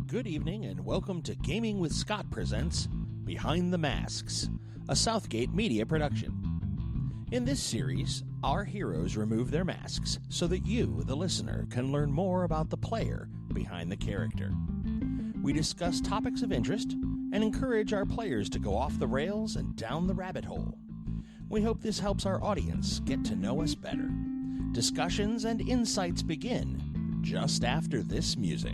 Good evening and welcome to Gaming with Scott presents Behind the Masks, a Southgate media production. In this series, our heroes remove their masks so that you, the listener, can learn more about the player behind the character. We discuss topics of interest and encourage our players to go off the rails and down the rabbit hole. We hope this helps our audience get to know us better. Discussions and insights begin just after this music.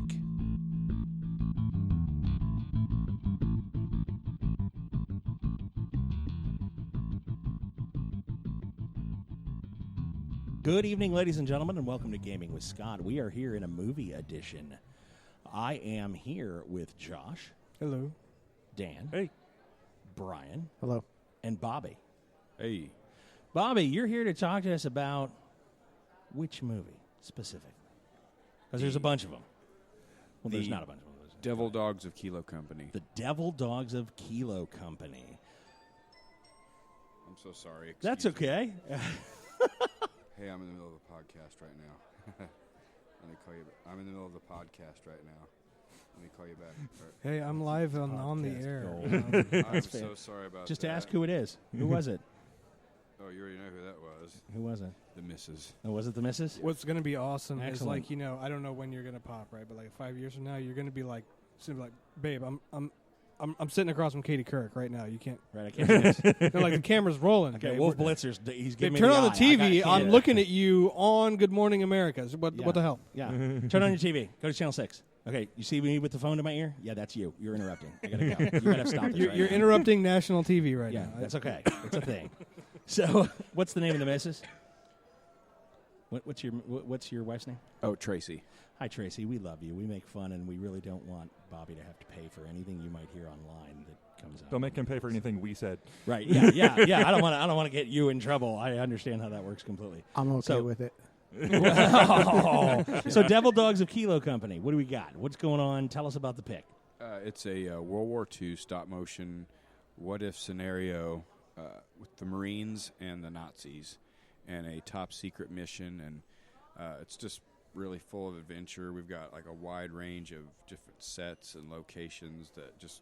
Good evening, ladies and gentlemen, and welcome to Gaming with Scott. We are here in a movie edition. I am here with Josh. Hello. Dan. Hey. Brian. Hello. And Bobby. Hey. Bobby, you're here to talk to us about which movie specifically? Because there's a bunch of them. Well, there's not a bunch of them. Devil Dogs of Kilo Company. The Devil Dogs of Kilo Company. I'm so sorry. That's Excuse me. okay. Hey, I'm in the middle of a podcast right now. Let me call you back. I'm in the middle of the podcast right now. Let me call you back. Right. Hey, I'm live on the air. I'm so sorry about Just that. ask who it is. Who was it? Oh, you already know who that was. Who was it? The Missus. Oh, was it the missus? What's going to be awesome is Excellent. like, I don't know when you're going to pop, right? But like 5 years from now, you're going to be like, babe, I'm sitting across from Katie Couric right now. You can't. Right, I can't do this. No, like the camera's rolling. Okay, babe. Wolf Blitzer's. He's giving me Turn the on the eye. TV. I I'm looking at you on Good Morning America. So what the hell? Yeah. Turn on your TV. Go to Channel 6. Okay, you see me with the phone to my ear? Yeah, that's you. You're interrupting. I gotta go. You gotta stop this. You're interrupting national TV right Yeah, now. that's okay. It's a thing. So, what's the name of the missus? What's your wife's name? Oh, Tracy. Hi, Tracy. We love you. We make fun, and we really don't want Bobby to have to pay for anything you might hear online that comes out. Don't make him pay for anything we said. Right? Yeah. I don't want to get you in trouble. I understand how that works completely. I'm okay with it. So, Devil Dogs of Kilo Company. What do we got? What's going on? Tell us about the pick. It's a World War II stop-motion what-if scenario with the Marines and the Nazis and a top-secret mission, and it's just really full of adventure. We've got like a wide range of different sets and locations that just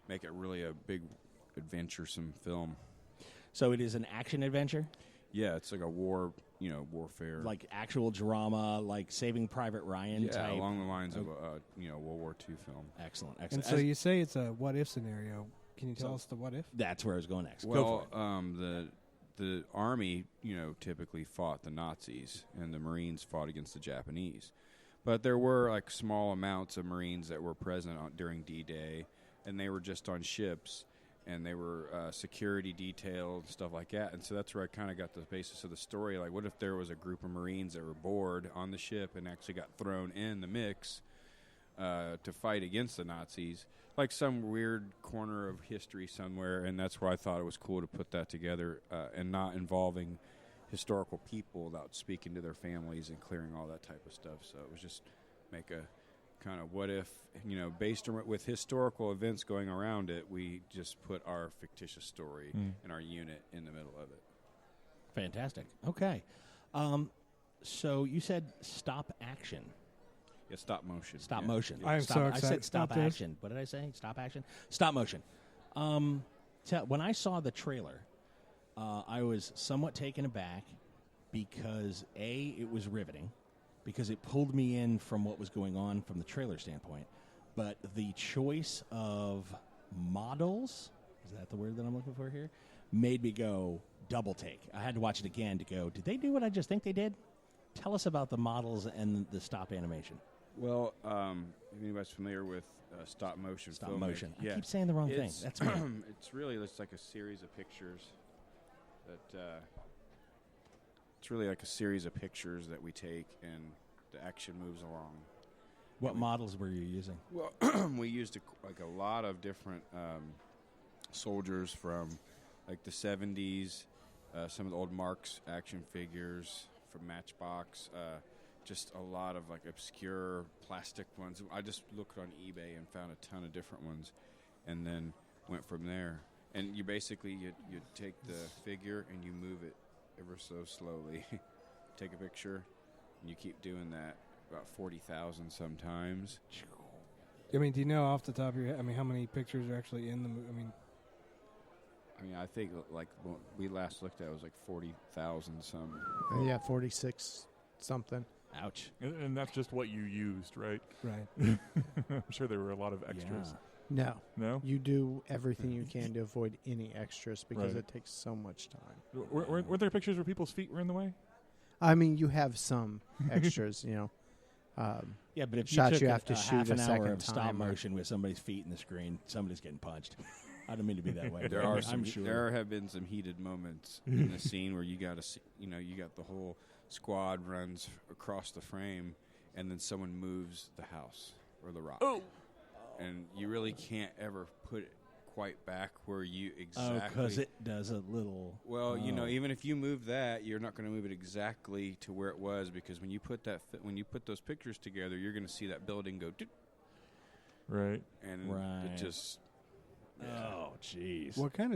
make it really a big adventuresome film. So it is an action adventure? Yeah, it's like a warfare. Like actual drama, like Saving Private Ryan type? Yeah, along the lines of a World War II film. Excellent. And so you say it's a what-if scenario. Can you tell us the what-if? That's where I was going next. Well, Go for it. The Army, typically fought the Nazis, and the Marines fought against the Japanese. But there were like small amounts of Marines that were present during D-Day, and they were just on ships, and they were security detail and stuff like that. And so that's where I kind of got the basis of the story. Like, what if there was a group of Marines that were bored on the ship and actually got thrown in the mix to fight against the Nazis? Like some weird corner of history somewhere, and that's why I thought it was cool to put that together and not involving historical people without speaking to their families and clearing all that type of stuff. So it was just make a kind of what if, based on with historical events going around it, we just put our fictitious story and our unit in the middle of it. Fantastic. Okay. So you said stop action. Yeah, stop motion. Stop motion. I am so excited. I said stop about this. action. What did I say? Stop action? Stop motion. When I saw the trailer, I was somewhat taken aback because, A, it was riveting, because it pulled me in from what was going on from the trailer standpoint. But the choice of models, is that the word that I'm looking for here, made me go double take. I had to watch it again to go, did they do what I just think they did? Tell us about the models and the stop animation. Well, if anybody's familiar with stop motion Stop filmmaking, motion. I yeah. keep saying the wrong thing. That's me. It's really just like a series of pictures that we take, and the action moves along. What models were you using? Well, we used a lot of different soldiers from like the 70s, some of the old Marx action figures from Matchbox, just a lot of like obscure plastic ones. I just looked on eBay and found a ton of different ones, and then went from there. And you basically you take the figure and you move it ever so slowly. Take a picture, and you keep doing that about 40,000 sometimes. I mean, do you know off the top of your head? I mean, how many pictures are actually in the movie? I mean, I think like when we last looked at it was like 40,000 some. Yeah, 46 something. Ouch. And that's just what you used, right? Right. I'm sure there were a lot of extras. No. No? You do everything you can to avoid any extras because Right. it takes so much time. Weren't there pictures where people's feet were in the way? I mean, you have some extras, you know. Yeah, but if Shots you took you have to shoot half a an hour second of stop time, motion with somebody's feet in the screen, somebody's getting punched. I don't mean to be that way. There but are I'm sure. There have been some heated moments in the scene where you got to, you got the whole squad runs across the frame, and then someone moves the house or the rock. Oh. And you really can't ever put it quite back where you exactly. Oh, because it does a little. Well, even if you move that, you're not going to move it exactly to where it was, because when you put those pictures together, you're going to see that building go. Right. And Right. it just. Oh, jeez. What kind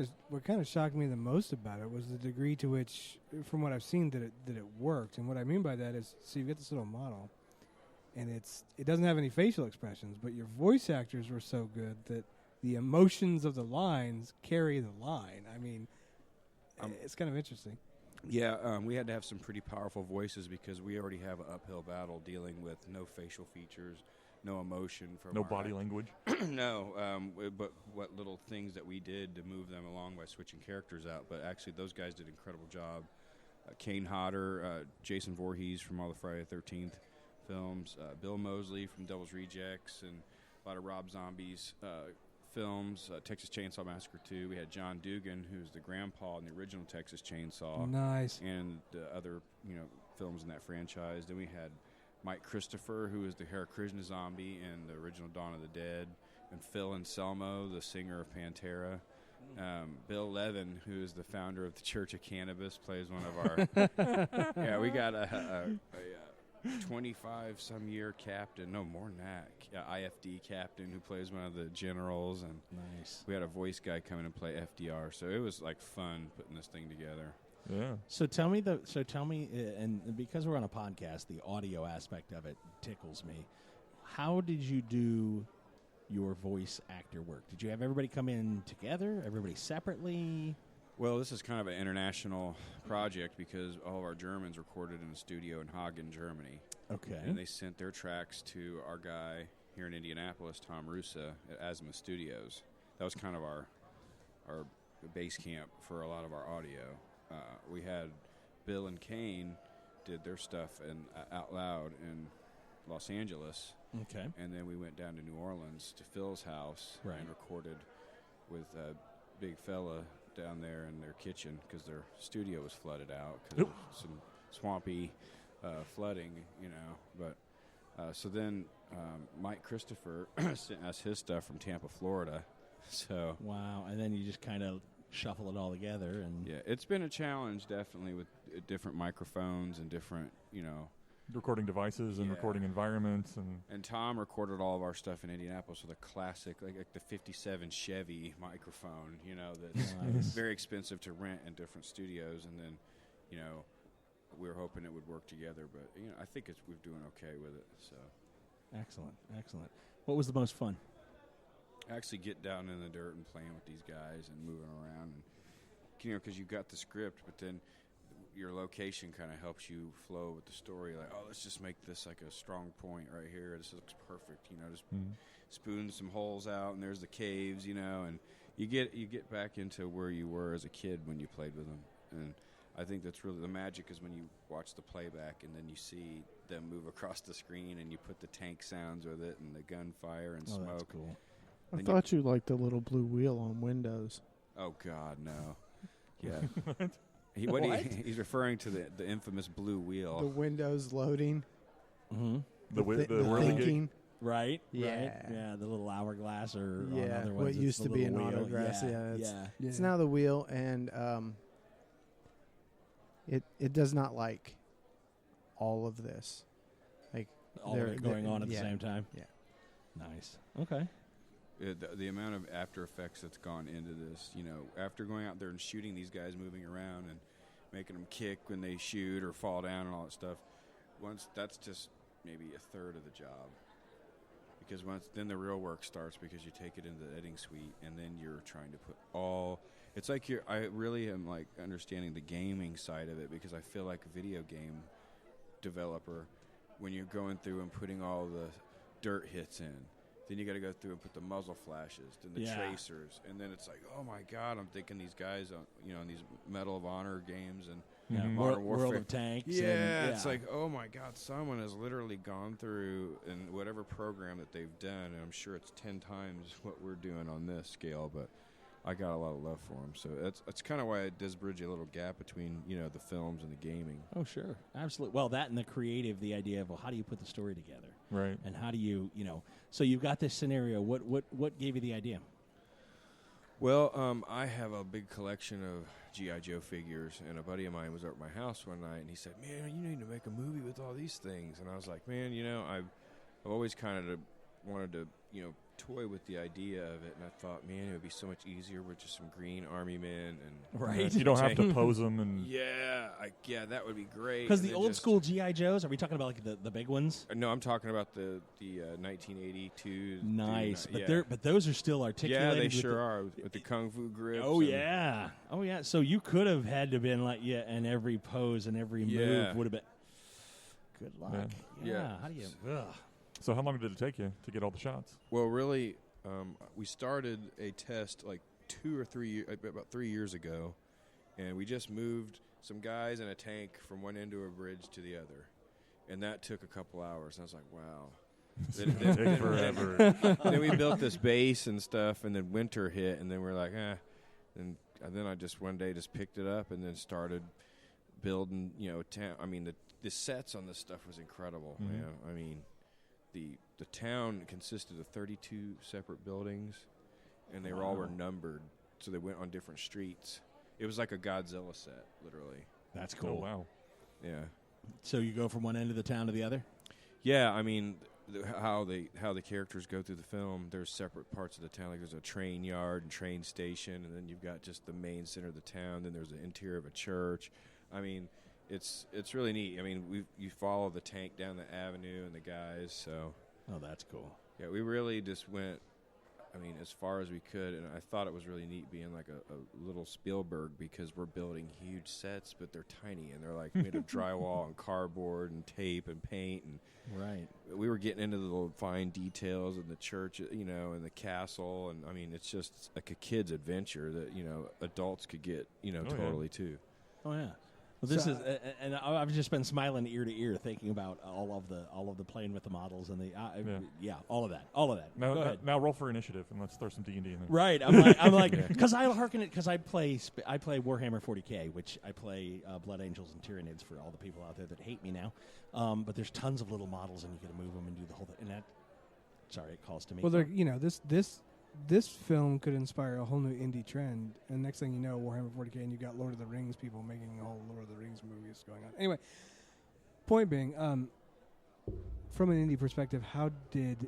of shocked me the most about it was the degree to which, from what I've seen, that it worked. And what I mean by that is, so you get this little model, and it doesn't have any facial expressions, but your voice actors were so good that the emotions of the lines carry the line. I mean, it's kind of interesting. Yeah, we had to have some pretty powerful voices because we already have an uphill battle dealing with no facial features, no emotion from No our body language. No, but what little things that we did to move them along by switching characters out. But actually, those guys did an incredible job. Kane Hodder, Jason Voorhees from all the Friday the 13th films, Bill Moseley from Devil's Rejects, and a lot of Rob Zombie's films, Texas Chainsaw Massacre 2. We had John Dugan, who's the grandpa in the original Texas Chainsaw. Nice. And the other, films in that franchise. Then we had Mike Christopher, who is the Hare Krishna zombie in the original Dawn of the Dead, and Phil Anselmo, the singer of Pantera. Bill Levin, who is the founder of the Church of Cannabis, plays one of our. Yeah, we got a 25-some-year captain, no more than that, IFD captain who plays one of the generals, and Nice. we had a voice guy come in and play FDR. So it was like fun putting this thing together. Yeah. So tell me, and because we're on a podcast, the audio aspect of it tickles me. How did you do your voice actor work? Did you have everybody come in together, everybody separately? Well, this is kind of an international project because all of our Germans recorded in a studio in Hagen, Germany. Okay. And they sent their tracks to our guy here in Indianapolis, Tom Russa, at Asthma Studios. That was kind of our base camp for a lot of our audio. We had Bill and Kane did their stuff out loud in Los Angeles. Okay. And then we went down to New Orleans to Phil's house and recorded with a big fella down there in their kitchen because their studio was flooded out because of some swampy flooding, But so then Mike Christopher sent us his stuff from Tampa, Florida. So Wow. And then you just kind of shuffle it all together. And yeah, it's been a challenge definitely with different microphones and different, Recording devices and recording environments. And Tom recorded all of our stuff in Indianapolis with a classic, like the 57 Chevy microphone, that's Nice. very expensive to rent in different studios. And then, we were hoping it would work together. But, I think we're doing okay with it. So Excellent. What was the most fun? actually get down in the dirt and playing with these guys and moving around. And, because you've got the script, but then your location kind of helps you flow with the story. Like, let's just make this like a strong point right here. This looks perfect. Just spoon some holes out, and there's the caves. And you get back into where you were as a kid when you played with them. And I think that's really the magic is when you watch the playback and then you see them move across the screen and you put the tank sounds with it and the gunfire and smoke. That's cool. I thought you liked the little blue wheel on Windows. Oh God, no. Yeah. He's referring to the infamous blue wheel. The Windows loading. Mm-hmm. The whirly thinking. gig. Right? Yeah. Right? Yeah, the little hourglass or on other ones. What it's used the to be an little wheel. autograss. Yeah. It's now the wheel, and it does not like all of this. Like all of it going on at the same time? Yeah. Nice. Okay. The amount of After Effects that's gone into this, after going out there and shooting these guys moving around and making them kick when they shoot or fall down and all that stuff, that's just maybe a third of the job. because then the real work starts, because you take it into the editing suite, and then you're trying to put all. It's like I really am like understanding the gaming side of it, because I feel like a video game developer, when you're going through and putting all the dirt hits in, then you got to go through and put the muzzle flashes, then the tracers, and then it's like, oh my God, I'm thinking these guys, in these Medal of Honor games and Modern Warfare, World of Tanks. Yeah, it's like, oh my God, someone has literally gone through in whatever program that they've done, and I'm sure it's 10 times what we're doing on this scale, but I got a lot of love for them. So that's kind of why it does bridge a little gap between, the films and the gaming. Oh, sure. Absolutely. Well, that and the creative, the idea of, well, how do you put the story together? Right. And how do you, so you've got this scenario. What gave you the idea? Well, I have a big collection of G.I. Joe figures, and a buddy of mine was over at my house one night, and he said, man, you need to make a movie with all these things. And I was like, man, I've always kind of wanted to, toy with the idea of it, and I thought, man, it would be so much easier with just some green army men, and right, you don't have to pose them, and that would be great. Because the old school GI Joes, are we talking about like the big ones? No, I'm talking about the 1982. Nice, but those are still articulated. Yeah, they sure are with the kung fu grips. Oh yeah. So you could have had to been like and every pose and every move would have been. Good luck. Yeah. How do you? Ugh. So how long did it take you to get all the shots? Well, really, we started a test like 3 years ago, and we just moved some guys in a tank from one end of a bridge to the other, and that took a couple hours. And I was like, wow. Take forever. Then we built this base and stuff, and then winter hit, and then we're like, And then I just one day just picked it up and then started building, town. I mean, the sets on this stuff was incredible, man. I mean, the town consisted of 32 separate buildings, and they all were numbered, so they went on different streets. It was like a Godzilla set, literally. That's cool. Oh, wow. Yeah. So you go from one end of the town to the other? Yeah, I mean, how the characters go through the film, there's separate parts of the town. Like there's a train yard and train station, and then you've got just the main center of the town. Then there's the interior of a church. I mean, it's really neat. I mean, you follow the tank down the avenue and the guys. So. Oh, that's cool. Yeah, we really just went, as far as we could, and I thought it was really neat being like a little Spielberg, because we're building huge sets, but they're tiny, and they're like made of drywall and cardboard and tape and paint, and right. We were getting into the little fine details in the church, and the castle, and it's just like a kid's adventure that adults could get totally too. Oh yeah. Well, this is, and I've just been smiling ear to ear thinking about all of the playing with the models and all of that. Now, Go ahead. Now roll for initiative and let's throw some D&D in there. Right, I'm like, because I hearken it, because I play Warhammer 40K, which I play Blood Angels and Tyranids for all the people out there that hate me now. But there's tons of little models, and you get to move them and do the whole thing. And it calls to me. Well, this film could inspire a whole new indie trend, and next thing you know, Warhammer 40K, and you got Lord of the Rings people making a whole Lord of the Rings movies going on. Anyway, point being, from an indie perspective, how did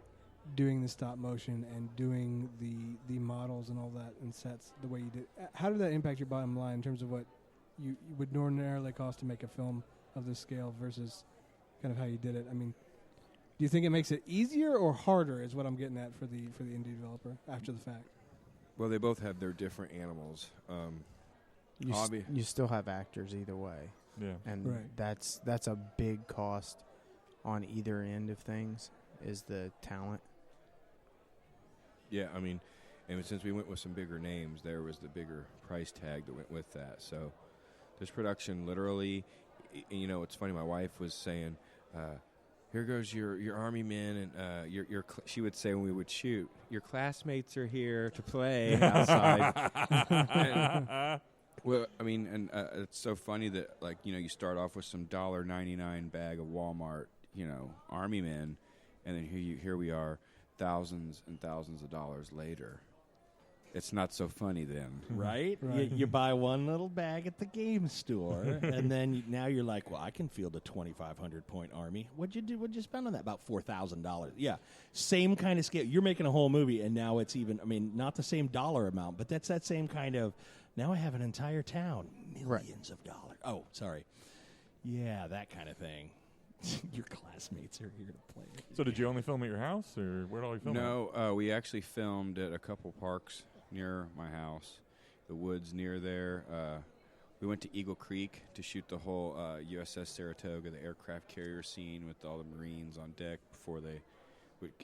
doing the stop motion and doing the models and all that and sets the way you did, how did that impact your bottom line in terms of what you would ordinarily cost to make a film of this scale versus kind of how you did it? I mean, do you think it makes it easier or harder is what I'm getting at for the indie developer after the fact? Well, they both have their different animals. You still have actors either way. Yeah. And that's a big cost on either end of things, is the talent. Yeah, and since we went with some bigger names, there was the bigger price tag that went with that. So this production literally, it's funny, my wife was saying, here goes your army men, and she would say when we would shoot, your classmates are here to play outside. It's so funny that you start off with some $1.99 bag of Walmart, army men, and then here we are, thousands and thousands of dollars later. It's not so funny then. Right? You buy one little bag at the game store, and then now you're like, well, I can field a 2,500-point army. What'd you do? What'd you spend on that? About $4,000. Yeah. Same kind of scale. You're making a whole movie, and now it's even, not the same dollar amount, but that's that same kind of, now I have an entire town. Millions of dollars. Oh, sorry. Yeah, that kind of thing. Your class. castmates are here to play. So did you only film at your house, or where did all you film? No, we actually filmed at a couple parks near my house, the woods near there. We went to Eagle Creek to shoot the whole USS Saratoga, the aircraft carrier scene with all the Marines on deck before they.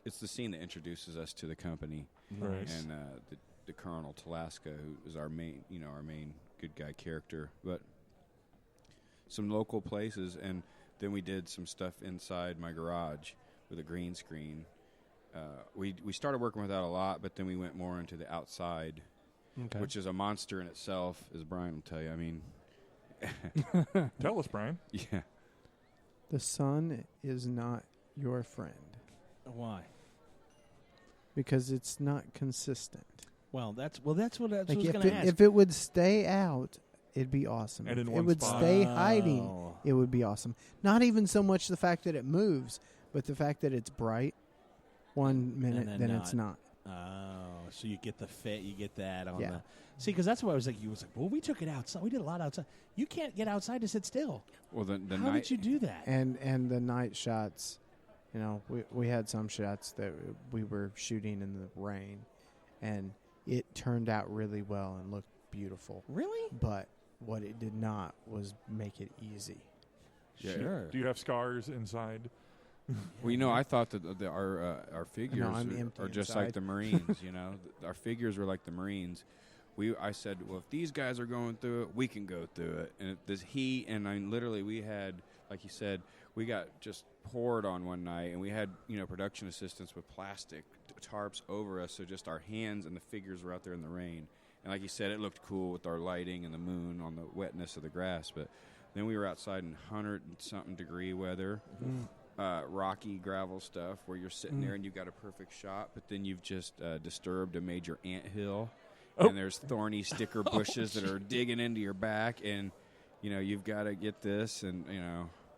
It's the scene that introduces us to the company, Right. and the Colonel Talaska, who is our main good guy character, but some local places, and then we did some stuff inside my garage with a green screen. We started working with that a lot, but then we went more into the outside, which is a monster in itself, as Brian will tell you. I mean, Tell us, Brian. yeah. The sun is not your friend Why? because it's not consistent. Well, that's what I was Like going if to ask. if it would stay out, it'd be awesome. And If in it one would spot. stay hiding, Oh. it would be awesome. Not even so much the fact that it moves, but the fact that it's bright one minute, then then it's not. Oh, so you get the fit, you get that on Yeah. the. See, because that's what I was like. You was like, well, we took it outside. We did a lot outside. You can't get outside to sit still. Well, the How night. did you do that? And the night shots, we had some shots that we were shooting in the rain, and it turned out really well and looked beautiful. Really? But what it did not was make it easy. Yeah. Sure. Do you have scars inside? Well, I thought that our figures I'm empty are just inside. like the Marines. Our figures were like the Marines. I said, well, if these guys are going through it, we can go through it. And this heat, and literally we had, like you said, we got just poured on one night, and we had production assistants with plastic tarps over us, so just our hands and the figures were out there in the rain. And like you said, it looked cool with our lighting and the moon on the wetness of the grass. But then we were outside in 100-something degree weather. Rocky gravel stuff where you're sitting there and you've got a perfect shot, but then you've just disturbed a major anthill, and there's thorny sticker bushes that are digging into your back, and you've got to get this, and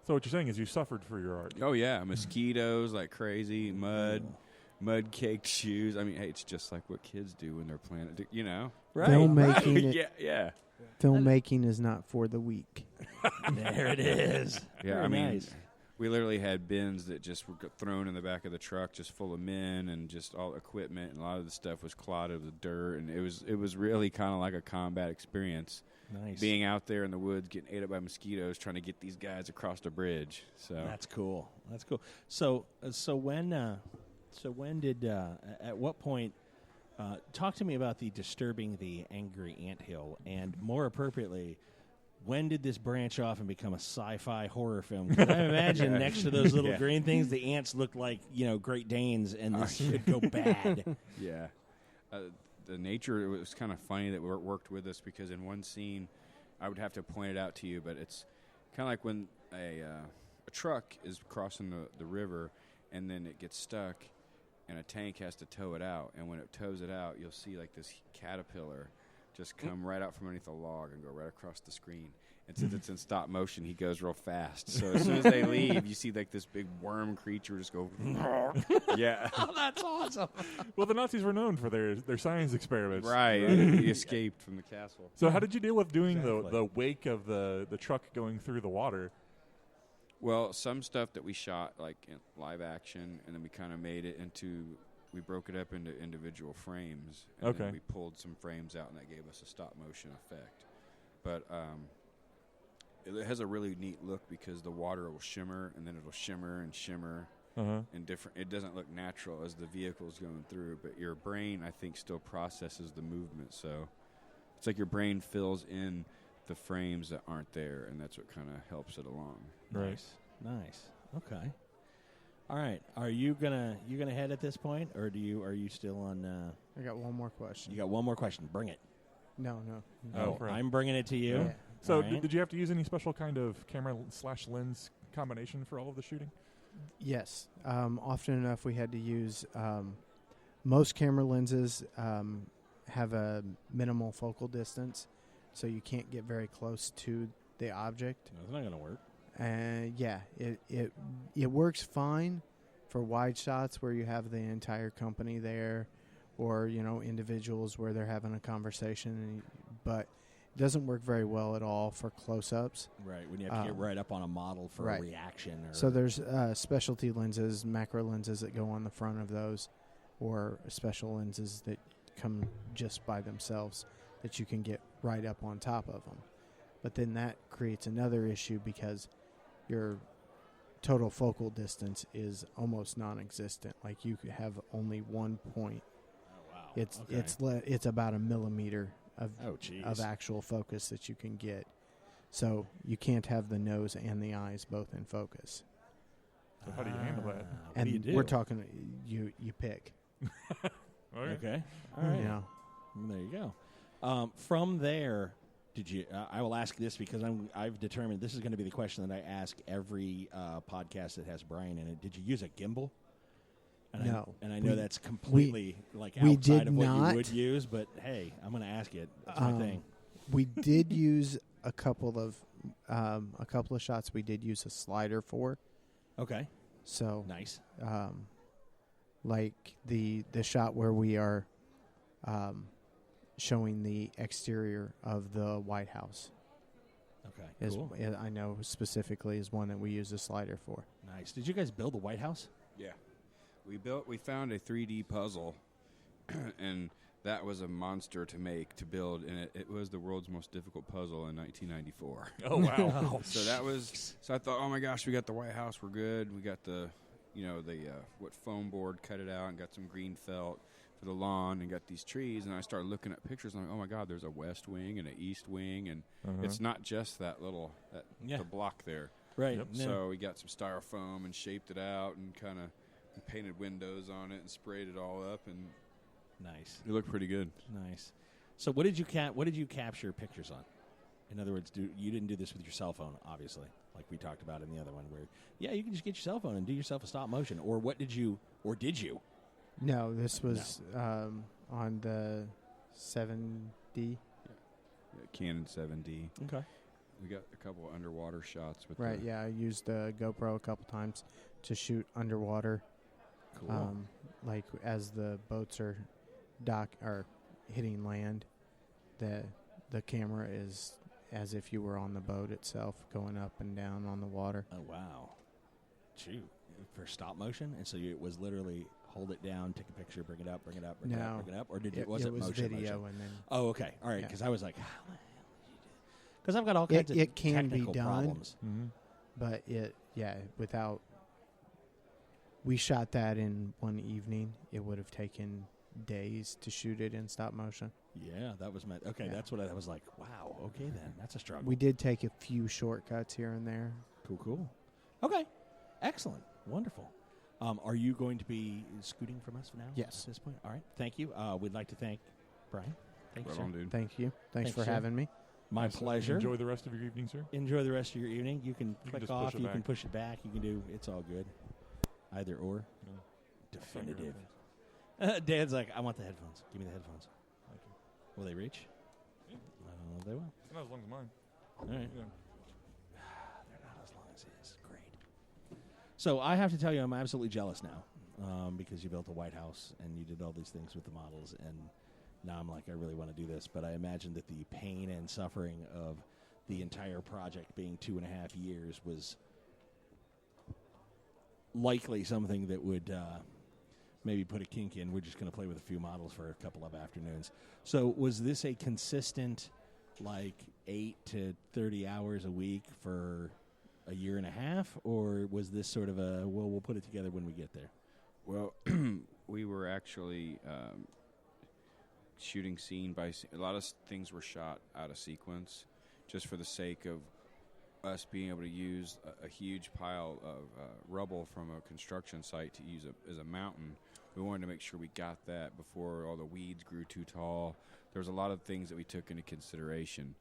So what you're saying is you suffered for your art. oh yeah, mosquitoes like crazy, mud caked shoes. I mean, hey, it's just like what kids do when they're playing it, Right. Filmmaking, yeah. filmmaking is not for the weak. There it is. Yeah, Very I mean, nice. we literally had bins that just were thrown in the back of the truck, just full of men and just all equipment, and a lot of the stuff was clotted with dirt, and it was really kind of like a combat experience. Nice. Being out there in the woods, getting ate up by mosquitoes, trying to get these guys across the bridge. So That's cool. That's cool. So when did at what point? Talk to me about the disturbing the angry anthill, and more appropriately, when did this branch off and become a sci-fi horror film? 'Cause I imagine next to those little green things, the ants look like Great Danes, and this could go bad. yeah, the nature, it was kind of funny that it worked with us, because in one scene, I would have to point it out to you, but it's kind of like when a truck is crossing the river, and then it gets stuck, and a tank has to tow it out, and when it tows it out, you'll see like this caterpillar just come right out from underneath a log and go right across the screen. And since it's in stop motion, he goes real fast. So as soon as they leave, you see like this big worm creature just go. Yeah, Oh, that's awesome. Well, the Nazis were known for their science experiments. right. He escaped from the castle. So how did you deal with doing Exactly. the wake of the truck going through the water? Well, some stuff that we shot like in live action, and then we kind of made it into. We broke it up into individual frames, and Okay. then we pulled some frames out, and that gave us a stop motion effect. But it has a really neat look, because the water will shimmer, and then it'll shimmer and shimmer, Uh-huh. and different. It doesn't look natural as the vehicle's going through, but your brain, I think, still processes the movement. So it's like your brain fills in the frames that aren't there, and that's what kind of helps it along. Right. Nice. Okay. All right. Are you gonna head at this point, or are you still on? I got one more question. You got one more question. Bring it. No. Oh, right. I'm bringing it to you. Yeah. So All right. did you have to use any special kind of camera/lens combination for all of the shooting? Yes. Often enough, we had to use most camera lenses have a minimal focal distance, so you can't get very close to the object. That's not gonna work. And it works fine for wide shots where you have the entire company there, or individuals where they're having a conversation. But doesn't work very well at all for close-ups. Right, when you have to get right up on a model for a reaction. Or So there's specialty lenses, macro lenses that go on the front of those, or special lenses that come just by themselves that you can get right up on top of them. But then that creates another issue because your total focal distance is almost non-existent. Like you could have only 1 point. Oh, wow. It's about a millimeter of geez. actual focus that you can get. So you can't have the nose and the eyes both in focus. So how do you handle that? What do you do? We're talking you pick. Okay. All right. Yeah. There you go. From there, did you? I will ask this because I've determined this is going to be the question that I ask every podcast that has Brian in it. Did you use a gimbal? No. I know that's completely outside of what you would use, but hey, I'm going to ask it. That's my thing. We did use a couple of shots. We did use a slider for. Okay. So nice. Like the shot where we are showing the exterior of the White House. Okay, cool. I know specifically is one that we use a slider for. Nice. Did you guys build the White House? Yeah. We found a 3D puzzle, and that was a monster to build, and it was the world's most difficult puzzle in 1994. Oh, wow. So I thought, oh my gosh, we got the White House, we're good. We got the foam board, cut it out, and got some green felt for the lawn, and got these trees. And I started looking at pictures, and I'm like, oh my God, there's a west wing and an east wing, and it's not just that little the block there. Right. Yep. So we got some styrofoam and shaped it out, and kind of painted windows on it, and sprayed it all up, and nice. It looked pretty good. Nice. So what did you capture pictures on? In other words, you didn't do this with your cell phone, obviously, like we talked about in the other one, where you can just get your cell phone and do yourself a stop motion. Or did you? No, this was on the 7D. Yeah, Canon 7D. Okay. We got a couple of underwater shots with I used the GoPro a couple times to shoot underwater. Cool. Like as the boats are hitting land, the camera is as if you were on the boat itself, going up and down on the water. Oh wow! Shoot, for stop motion, and so it was literally hold it down, take a picture, bring it up, bring it up, bring it up, or was it motion? Video and then. Oh, okay, all right. Because I was like, because I've got all kinds of it can technical be done, problems. But without. We shot that in one evening. It would have taken days to shoot it in stop motion. Yeah, that was meant. Okay, that's what I was like. Wow. Okay, then that's a struggle. We did take a few shortcuts here and there. Cool. Okay, excellent, wonderful. Are you going to be scooting from us now? Yes. At this point, all right. Thank you. We'd like to thank Brian. Thank you, sir. Dude. Thank you. Thanks for sir. having me. My pleasure. Enjoy the rest of your evening, sir. Enjoy the rest of your evening. You can click just off. push it You back. can push it back. You can do. It's all good. Either or. Yeah. Definitive. Dad's like, I want the headphones. Give me the headphones. Thank you. Will they reach? Yeah. They will. It's not as long as mine. All right. Yeah. They're not as long as his. Great. So I have to tell you, I'm absolutely jealous now because you built the White House and you did all these things with the models, and now I'm like, I really want to do this. But I imagine that the pain and suffering of the entire project being 2.5 years was likely something that would maybe put a kink in. We're just going to play with a few models for a couple of afternoons. So was this a consistent, 8 to 30 hours a week for a year and a half, or was this sort of we'll put it together when we get there? Well, we were actually shooting scene by scene. A lot of things were shot out of sequence just for the sake of us being able to use a huge pile of rubble from a construction site to use as a mountain. We wanted to make sure we got that before all the weeds grew too tall. There was a lot of things that we took into consideration.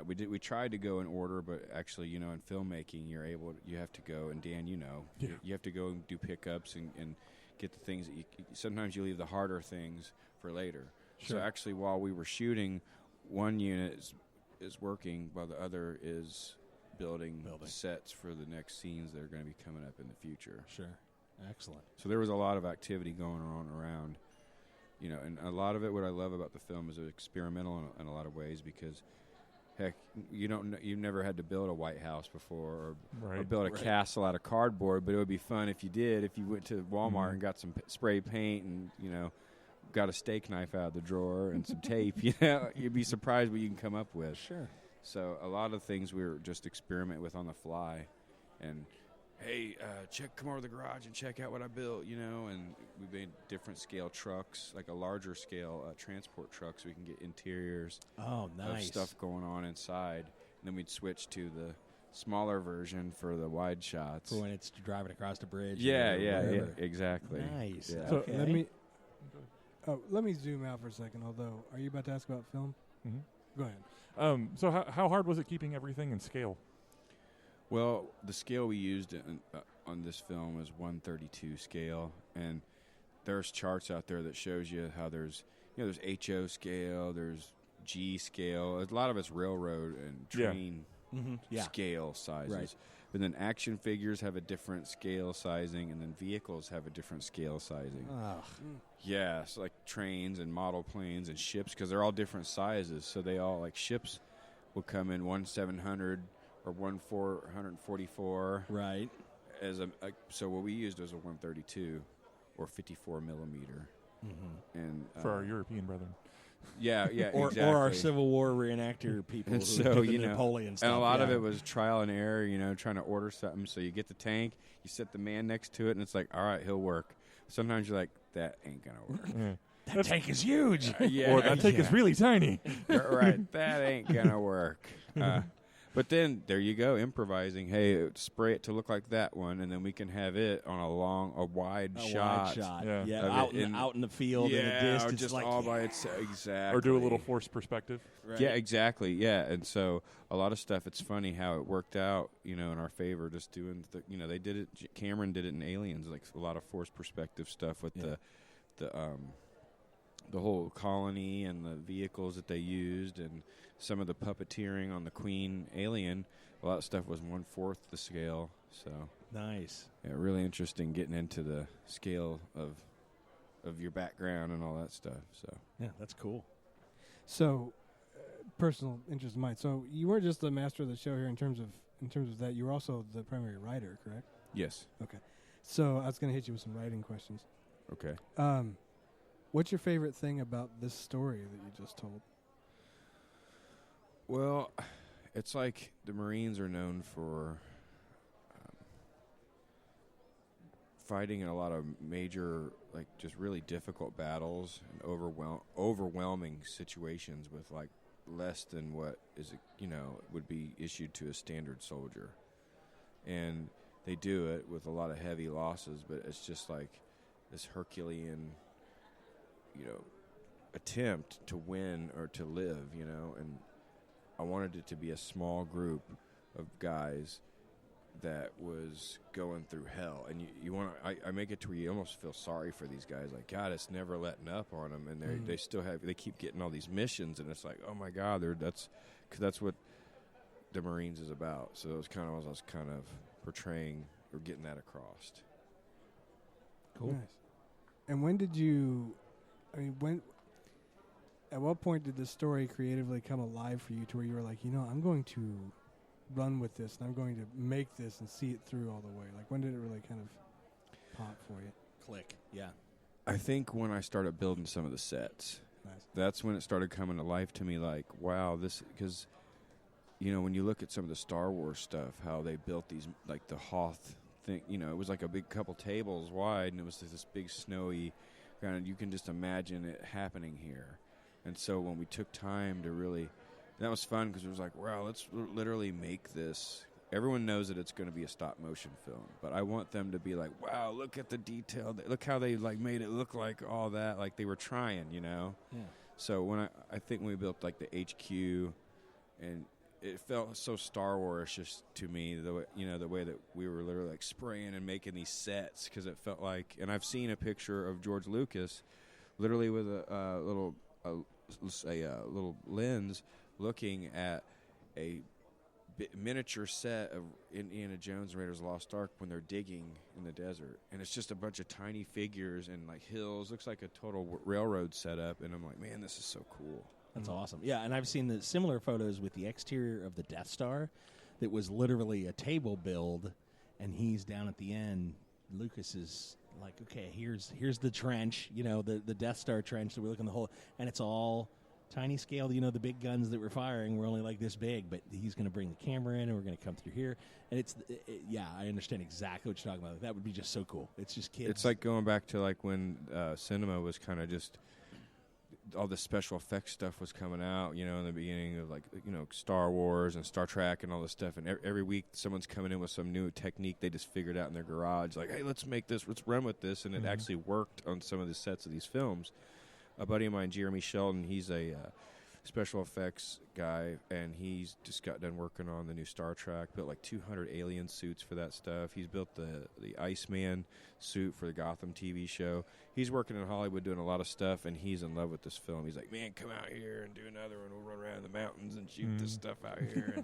We tried to go in order, but actually, in filmmaking, you have to go, and Dan, you have to go and do pickups and get the things that sometimes you leave the harder things for later. Sure. So actually, while we were shooting, one unit is working while the other is building sets for the next scenes that are going to be coming up in the future. Sure. Excellent. So there was a lot of activity going on around, and a lot of it, what I love about the film is it's experimental in a lot of ways because Heck, you've never had to build a White House before or build a Right. castle out of cardboard, but it would be fun if you did. If you went to Walmart and got some spray paint and got a steak knife out of the drawer and some tape, you'd be surprised what you can come up with. Sure. So a lot of things we were just experiment with on the fly, and hey, come over to the garage and check out what I built, and we made different scale trucks, like a larger scale transport truck, so we can get interiors Oh, nice. of stuff going on inside. And then we'd switch to the smaller version for the wide shots. For when it's driving across the bridge. Yeah, or yeah, wherever. exactly. Nice. Yeah. So Okay. Let me zoom out for a second. Although, are you about to ask about film? Mhm. Go ahead. So how hard was it keeping everything in scale? Well, the scale we used on this film is 132 scale, and there's charts out there that shows you how there's HO scale, there's G scale. A lot of it's railroad and train Yeah. scale sizes. Right. But then action figures have a different scale sizing, and then vehicles have a different scale sizing. Ugh. Yeah, it's like trains and model planes and ships, because they're all different sizes. So they all, like ships will come in 1/700 or 1/444. Right. So what we used was a 132 or 54 millimeter. And For our European brethren. yeah, Or exactly. our Civil War reenactor people And who so, did the Napoleon stuff. and a lot of yeah. it was trial and error, trying to order something. So you get the tank, you set the man next to it, and it's like, all right, he'll work. Sometimes you're like, that ain't going to work. Yeah. That tank is huge. Yeah, Or that tank is really tiny. right, that ain't going to work. But then there you go, improvising. Hey, spray it to look like that one, and then we can have it on a wide A shot. wide shot. Yeah. Yeah. Of Out, it in- out in the field in Yeah, the or distance. just like, all by itself. Exactly. Or do a little forced perspective. Right. Yeah, exactly. Yeah, and so a lot of stuff. It's funny how it worked out, in our favor. Just doing they did it. Cameron did it in Aliens, like a lot of forced perspective stuff with Yeah. the whole colony and the vehicles that they used, and some of the puppeteering on the Queen Alien. A lot of stuff was 1/4 the scale. So Nice. yeah, really interesting getting into the scale of your background and all that stuff. So Yeah, that's cool. So, personal interest of mine. So, you weren't just the master of the show here in terms of that. You were also the primary writer, correct? yes, So, I was going to hit you with some writing questions. okay. What's your favorite thing about this story that you just told? Well, it's like the Marines are known for fighting in a lot of major, like just really difficult battles and overwhelming situations with like less than what is would be issued to a standard soldier, and they do it with a lot of heavy losses. But it's just like this Herculean, attempt to win or to live, and I wanted it to be a small group of guys that was going through hell, and you want to. I make it to where you almost feel sorry for these guys. Like, God, it's never letting up on them, and they keep getting all these missions, and it's like, oh my God, that's what the Marines is about. So it was kind of what I was kind of portraying or getting that across. Cool. Nice. And when did you? At what point did this story creatively come alive for you to where you were like, I'm going to run with this and I'm going to make this and see it through all the way? Like, when did it really kind of pop for you? Click. Yeah. I think when I started building some of the sets, Nice. that's when it started coming to life to me. Like, wow, this, because when you look at some of the Star Wars stuff, how they built these, like the Hoth thing, it was like a big couple tables wide, and it was this big snowy ground. You can just imagine it happening here. And so when we took time to really, that was fun because it was like, wow, let's literally make this. Everyone knows that it's going to be a stop motion film, but I want them to be like, wow, look at the detail. Look how they like made it look like all that, like they were trying, Yeah. So when I think when we built like the HQ, and it felt so Star Wars just to me, the way that we were literally like spraying and making these sets, because it felt like, and I've seen a picture of George Lucas, literally with a little lens looking at a miniature set of Indiana Jones and Raiders of the Lost Ark when they're digging in the desert, and it's just a bunch of tiny figures and like hills. Looks like a total railroad setup, and I'm like, man, this is so cool. That's awesome. Yeah, and I've seen the similar photos with the exterior of the Death Star that was literally a table build, and he's down at the end. Lucas is like, okay, here's the trench, the Death Star trench that we look in the hole, and it's all tiny scale. The big guns that we're firing were only like this big, but he's going to bring the camera in, and we're going to come through here. And I understand exactly what you're talking about. That would be just so cool. It's just kids. It's like going back to like when cinema was kind of just all the special effects stuff was coming out, in the beginning of like, Star Wars and Star Trek and all this stuff. And every week someone's coming in with some new technique they just figured out in their garage. Like, hey, let's make this, let's run with this. And it actually worked on some of the sets of these films. A buddy of mine, Jeremy Sheldon, he's a special effects guy, and he's just got done working on the new Star Trek, built like 200 alien suits for that stuff. He's built the Iceman suit for the Gotham TV show. He's working in Hollywood doing a lot of stuff, and he's in love with this film. He's like, man, come out here and do another one. We'll run around the mountains and shoot this stuff out here.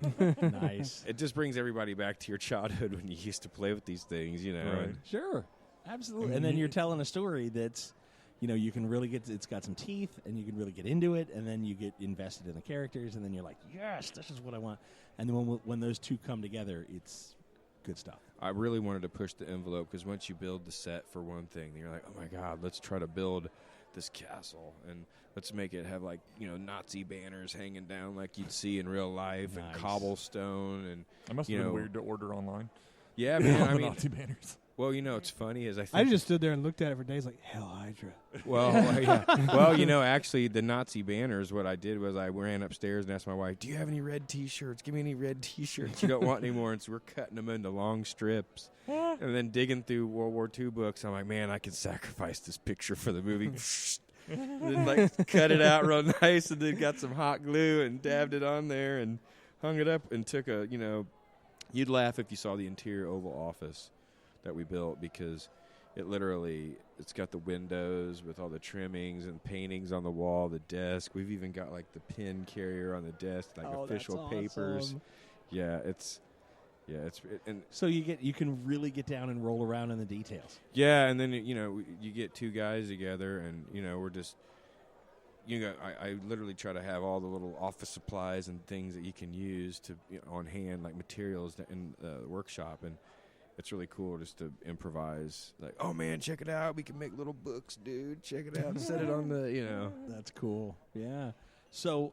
Nice. It just brings everybody back to your childhood when you used to play with these things, Right. And Sure. Absolutely. And then you're telling a story that's, you can really it's got some teeth, and you can really get into it, and then you get invested in the characters, and then you're like, yes, this is what I want. And then when those two come together, it's good stuff. I really wanted to push the envelope because once you build the set for one thing, you're like, oh my God, let's try to build this castle and let's make it have like, Nazi banners hanging down like you'd see in real life. Nice. And cobblestone and It must have been weird to order online. yeah, man. I the mean, Nazi banners. well, it's funny is I just stood there and looked at it for days like, Hell Hydra. Well, yeah. Well, actually, the Nazi banners, what I did was I ran upstairs and asked my wife, do you have any red T-shirts? Give me any red T-shirts. You don't want any more. And so we're cutting them into long strips and then digging through World War II books. I'm like, man, I can sacrifice this picture for the movie. And then, cut it out real nice and then got some hot glue and dabbed it on there and hung it up and took a, you'd laugh if you saw the interior Oval Office that we built because it's got the windows with all the trimmings and paintings on the wall, the desk. We've even got like the pen carrier on the desk, like official papers. Awesome. Yeah, and So you can really get down and roll around in the details. yeah, and then you get two guys together, and we're just I literally try to have all the little office supplies and things that you can use to on hand, like materials in the workshop, and it's really cool just to improvise. Like, oh man, check it out! We can make little books, dude. Check it out. Set it on the That's cool. Yeah. So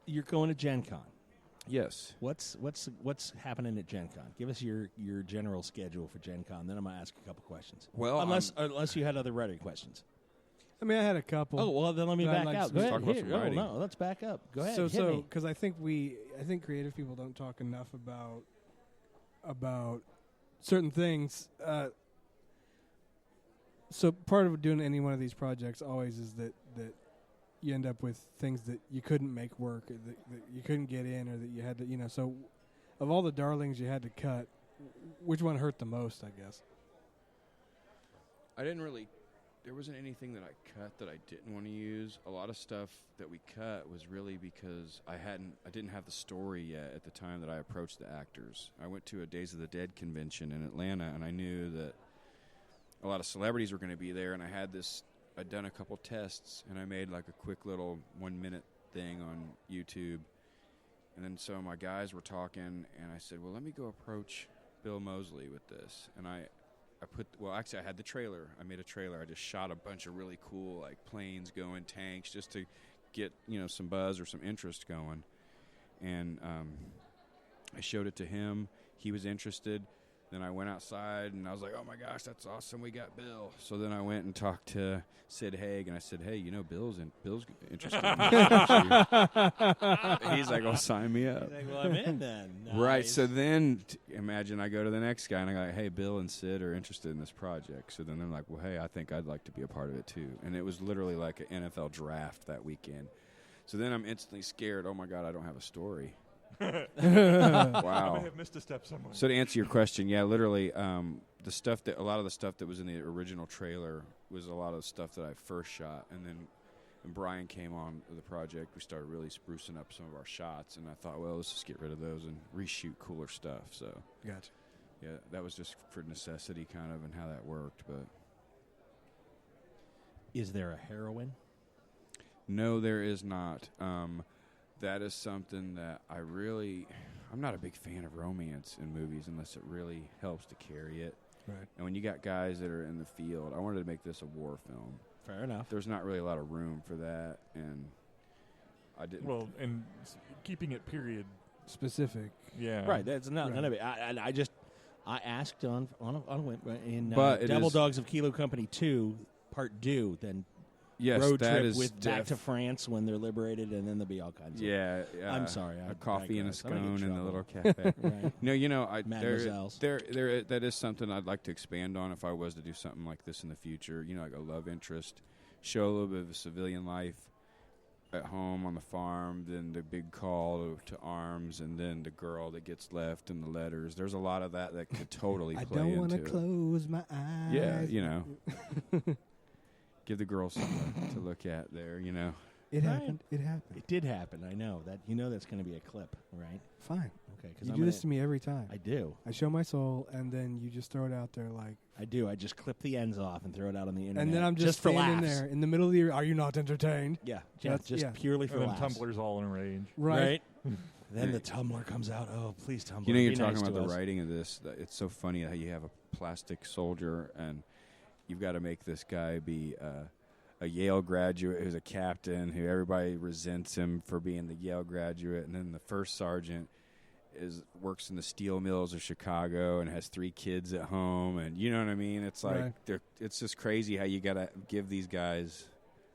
you're going to Gen Con. Yes. What's happening at Gen Con? Give us your general schedule for Gen Con. Then I'm going to ask a couple questions. Well, unless you had other writing questions. I mean, I had a couple. Oh, well, then let me But I'd back like up. to Go talk ahead. about some writing. No, let's back up. Go ahead. So hit me. because I think creative people don't talk enough about certain things. So part of doing any one of these projects always is that you end up with things that you couldn't make work, or that you couldn't get in, or that you had to, So of all the darlings you had to cut, which one hurt the most, I guess? There wasn't anything that I cut that I didn't want to use. A lot of stuff that we cut was really because I didn't have the story yet at the time that I approached the actors. I went to a Days of the Dead convention in Atlanta, and I knew that a lot of celebrities were going to be there, and I'd done a couple tests, and I made like a quick little 1-minute thing on YouTube. And then so my guys were talking, and I said, well, let me go approach Bill Moseley with this. And I had the trailer. I made a trailer. I just shot a bunch of really cool like planes going, tanks, just to get some buzz or some interest going. And I showed it to him. He was interested. Then I went outside and I was like, "Oh my gosh, that's awesome! We got Bill." So then I went and talked to Sid Haig and I said, "Hey, Bill's interested." In this. He's like, "Oh, sign me up." He's like, well, I'm in then. Right. Nice. So then, imagine I go to the next guy and I go, "Hey, Bill and Sid are interested in this project." So then they're like, "Well, hey, I think I'd like to be a part of it too." And it was literally like an NFL draft that weekend. So then I'm instantly scared. Oh my God, I don't have a story. I Wow. may have missed a step somewhere. So to answer your question, yeah, literally, a lot of the stuff that was in the original trailer was a lot of the stuff that I first shot, and then when Brian came on the project, we started really sprucing up some of our shots, and I thought, well, let's just get rid of those and reshoot cooler stuff. So, Gotcha. yeah, that was just for necessity, kind of, and how that worked. But Is there a heroine? no, there is not. that is something that I'm not a big fan of romance in movies unless it really helps to carry it. Right. And when you got guys that are in the field, I wanted to make this a war film. Fair enough. There's not really a lot of room for that, and I didn't. Well, and keeping it period. Specific. Yeah. Right. That's none Right. of it. I asked on a whim in But it Devil is- Dogs of Kilo Company 2, Part 2, then yes, road that trip is with back to France when they're liberated, and then there'll be all kinds of... Yeah, I'm sorry. a coffee and a digress. I'm gonna get scone in in the trouble. little cafe. Right. No, Mademoiselles. there that is something I'd like to expand on if I was to do something like this in the future. Like a love interest, show a little bit of a civilian life at home on the farm, then the big call to arms, and then the girl that gets left and the letters. There's a lot of that could totally I play don't want to into it. close my eyes. Yeah, give the girl something to look at there. It Right. happened. It happened. It did happen. I know. That's going to be a clip, right? Fine. Okay. You do this to me every time. I do. I show my soul, and then you just throw it out there like. I do. I just clip the ends off and throw it out on the internet. And then I'm just for standing laughs. there in the middle of the. Are you not entertained? Yeah. That's- Just yeah. purely for And then laughs. Tumblr's all in a rage. Right. Then the Tumblr comes out. Oh, please, Tumblr. You're be talking nice about to the us. writing of this. It's so funny how you have a plastic soldier and you've got to make this guy be a Yale graduate who's a captain who everybody resents him for being the Yale graduate, and then the first sergeant works in the steel mills of Chicago and has 3 kids at home, and you know what I mean. It's like Right. it's just crazy how you got to give these guys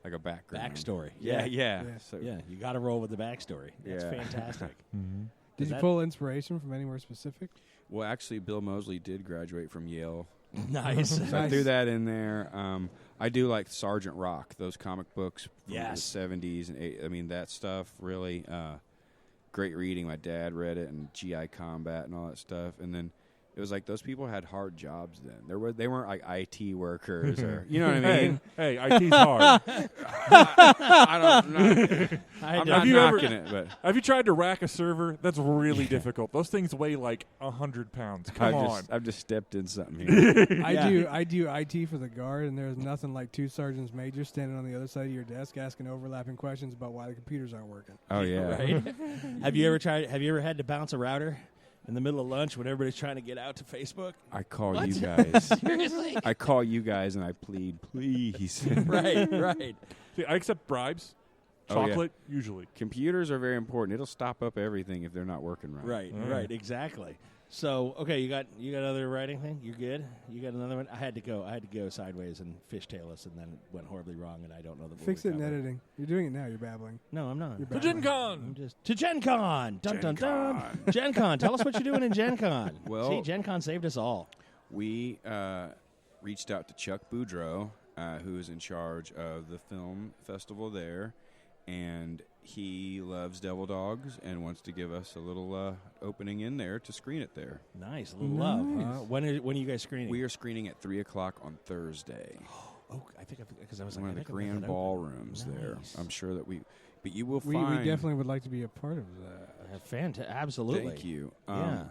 like a background. Backstory. Yeah. Yeah. So, Yeah, you got to roll with the backstory. That's Yeah. fantastic. Mm-hmm. Did Is you that- pull inspiration from anywhere specific? Well, actually, Bill Moseley did graduate from Yale. Nice. So I Nice. threw that in there. I do like Sergeant Rock, those comic books from Yes. the 70s. I mean, that stuff really great reading. My dad read it, and GI Combat and all that stuff. And then it was like those people had hard jobs then. They weren't like IT workers or, you know what I mean? Hey, IT's hard. I don't know. I'm not Have you ever- knocking it, but Have you tried to rack a server? That's really difficult. Those things weigh like 100 pounds. Come on. I've just stepped in something here. I do IT for the Guard, and there's nothing like 2 sergeants majors standing on the other side of your desk asking overlapping questions about why the computers aren't working. Oh, yeah. Right? Have you ever had to bounce a router in the middle of lunch when everybody's trying to get out to Facebook? I call What? you guys. Seriously? I call you guys and I plead, please. right. See, I accept bribes. Oh, yeah. Chocolate, usually. Computers are very important. It'll stop up everything if they're not working right. Right, exactly. So, okay, you got other writing thing? You good? You got another one? I had to go sideways and fishtail us, and then it went horribly wrong, and I don't know the Fix it in editing. You're doing it now. You're babbling. No, I'm not. You're To babbling. Gen Con! I'm just to Gen Con. Dun dun dun. Con. Gen Con. Tell us what you're doing in Gen Con. Well- see, Gen Con saved us all. We reached out to Chuck Boudreau, who is in charge of the film festival there, and he loves Devil Dogs and wants to give us a little opening in there to screen it there. Nice, a little love. Nice. Huh? When are you guys screening? We are screening at 3 o'clock on Thursday. Oh, I think because I was One like, of the I think I've grand got that ballrooms there. Nice. I'm sure that but you will We find. definitely would like to be a part of that. open. Absolutely. Thank you. Yeah.